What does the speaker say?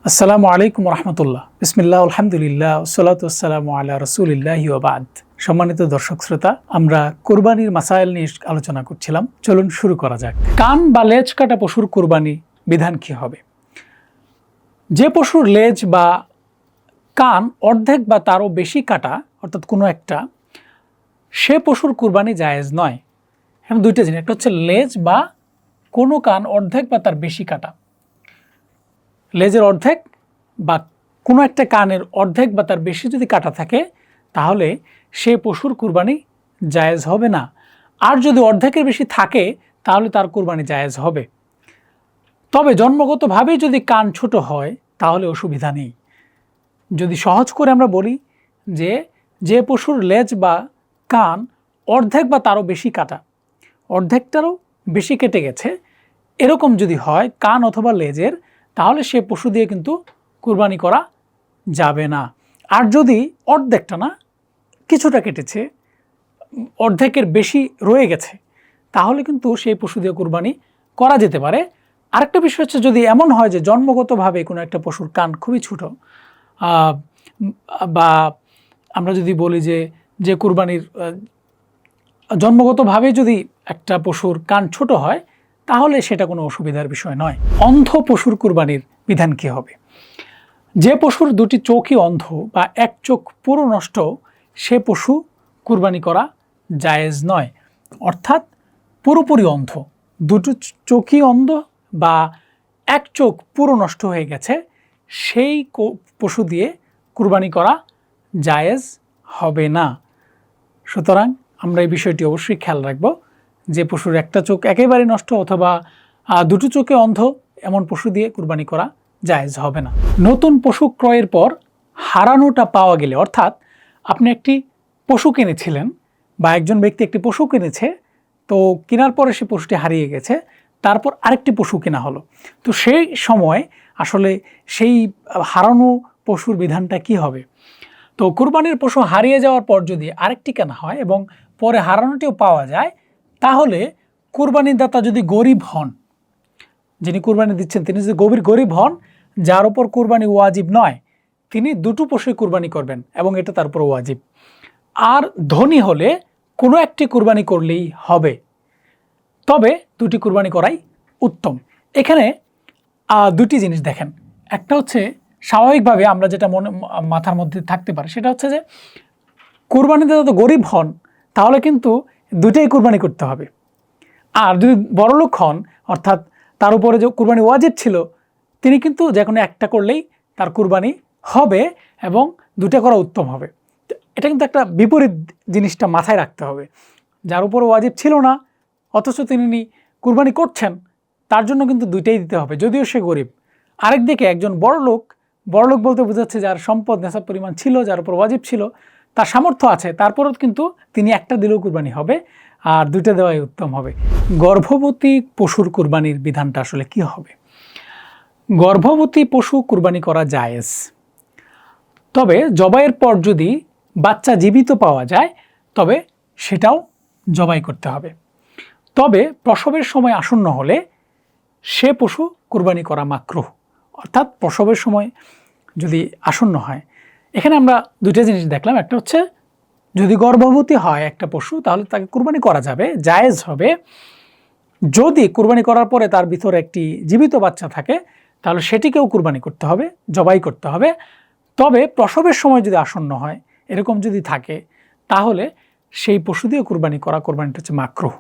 আসসালামু আলাইকুম রহমতুল্লাহ। বিসমিল্লাহ, আলহামদুলিল্লাহ, ওসসালাতু ওয়াসসালামু আলা রাসূলিল্লাহি ওয়া বাদ। সম্মানিত দর্শক শ্রোতা, আমরা কুরবানির মাসাইল নিয়ে আলোচনা করছিলাম। চলুন শুরু করা যাক। কান বা লেজ কাটা পশুর কুরবানি বিধান কি হবে? যে পশুর লেজ বা কান অর্ধেক বা তারও বেশি কাটা, অর্থাৎ কোনো একটা, সে পশুর কুরবানি জায়েজ নয়। এখন দুইটা জিনিস, একটা হচ্ছে লেজ বা কোনো কান অর্ধেক বা তার বেশি কাটা। লেজের অর্ধেক বা কোনো একটা কানের অর্ধেক বা তার বেশি যদি কাটা থাকে, তাহলে সে পশুর কুরবানি জায়েজ হবে না। আর যদি অর্ধেকের বেশি থাকে, তাহলে তার কুরবানি জায়েজ হবে। তবে জন্মগতভাবেই যদি কান ছোট হয়, তাহলে অসুবিধা নেই। যদি সহজ করে আমরা বলি যে পশুর লেজ বা কান অর্ধেক বা তারও বেশি কাটা, অর্ধেকটারও বেশি কেটে গেছে, এরকম যদি হয় কান অথবা লেজের, তাহলে সে পশু দিয়ে কিন্তু কুরবানি করা যাবে না। আর যদি অর্ধেকটা না, কিছুটা কেটেছে, অর্ধেকের বেশি রয়ে গেছে, তাহলে কিন্তু সেই পশু দিয়ে কুরবানি করা যেতে পারে। আরেকটা বিষয় হচ্ছে, যদি এমন হয় যে জন্মগতভাবে কোনো একটা পশুর কান খুবই ছোট, বা আমরা যদি বলি যে কুরবানির জন্মগতভাবে যদি একটা পশুর কান ছোট হয়, তাহলে সেটা কোনো অসুবিধার বিষয় নয়। অন্ধ পশুর কুরবানির বিধান কী হবে? যে পশুর দুটি চোখই অন্ধ বা এক চোখ পুরো নষ্ট, সে পশু কুরবানি করা জায়েজ নয়। অর্থাৎ পুরোপুরি অন্ধ, দুটো চোখই অন্ধ বা এক চোখ পুরো নষ্ট হয়ে গেছে, সেই পশু দিয়ে কুরবানি করা জায়েজ হবে না। সুতরাং আমরা এই বিষয়টি অবশ্যই খেয়াল রাখব যে পশুর একটা চোখ একেবারে নষ্ট অথবা দুটো চোখে অন্ধ, এমন পশু দিয়ে কুরবানি করা জায়েজ হবে না। নতুন পশু ক্রয়ের পর হারানোটা পাওয়া গেলে, অর্থাৎ আপনি একটি পশু কিনেছিলেন বা একজন ব্যক্তি একটি পশু কিনেছে, তো কেনার পরে সে পশুটি হারিয়ে গেছে, তারপর আরেকটি পশু কেনা হলো, তো সেই সময় আসলে সেই হারানো পশুর বিধানটা কি হবে? তো কুরবানির পশু হারিয়ে যাওয়ার পর যদি আরেকটি কেনা হয় এবং পরে হারানোটিও পাওয়া যায়, তাহলে কুরবানির দাতা যদি গরিব হন, যিনি কুরবানি দিচ্ছেন তিনি যদি গরিব হন, যার উপর কুরবানি ওয়াজিব নয়, তিনি দুটো পশুই কুরবানি করবেন এবং এটা তার উপর ওয়াজিব। আর ধনী হলে কোনো একটি কুরবানি করলেই হবে, তবে দুটি কুরবানি করাই উত্তম। এখানে দুটি জিনিস দেখেন। একটা হচ্ছে, স্বাভাবিকভাবে আমরা যেটা মাথার মধ্যে থাকতে পারে সেটা হচ্ছে যে কুরবানিতে যত গরিব হন, তাহলে কিন্তু দুইটাই কুরবানি করতে হবে। আর যদি বড়লোক হন, অর্থাৎ তার উপরে যে কুরবানি ওয়াজিব ছিল, তিনি কিন্তু যে কোনো একটা করলেই তার কুরবানি হবে এবং দুটা করা উত্তম হবে। এটা কিন্তু একটা বিপরীত জিনিসটা মাথায় রাখতে হবে। যার উপর ওয়াজিব ছিল না অথচ তিনি কুরবানি করছেন, তার জন্য কিন্তু দুইটাই দিতে হবে, যদিও সে গরিব। আরেকদিকে একজন বড়লোক বলতে বোঝাচ্ছে যার সম্পদ নেশাব পরিমাণ ছিল, যার উপর ওয়াজিব ছিল, তার সামর্থ্য আছে, তারপরও কিন্তু তিনি একটা দিলেও কুরবানি হবে, আর দুইটা দেওয়াই উত্তম হবে। গর্ভবতী পশুর কুরবানির বিধানটা আসলে কি হবে? গর্ভবতী পশু কুরবানি করা জায়েজ, তবে জবাইয়ের পর যদি বাচ্চা জীবিত পাওয়া যায়, তবে সেটাও জবাই করতে হবে। তবে প্রসবের সময় আসন্ন হলে সে পশু কুরবানি করা মাকরুহ, অর্থাৎ প্রসবের সময় যদি আসন্ন হয়। এখানে আমরা দুইটা জিনিস দেখলাম। একটা হচ্ছে, যদি গর্ভবতী হয় একটা পশু, তাহলে তাকে কুরবানি করা যাবে, জায়েজ হবে। যদি কুরবানি করার পরে তার ভিতরে একটি জীবিত বাচ্চা থাকে, তাহলে সেটিকেও কুরবানি করতে হবে, জবাই করতে হবে। তবে প্রসবের সময় যদি আসন্ন হয়, এরকম যদি থাকে, তাহলে সেই পশু দিয়ে কুরবানি করা, কুরবানিটা হচ্ছে মাকরুহ।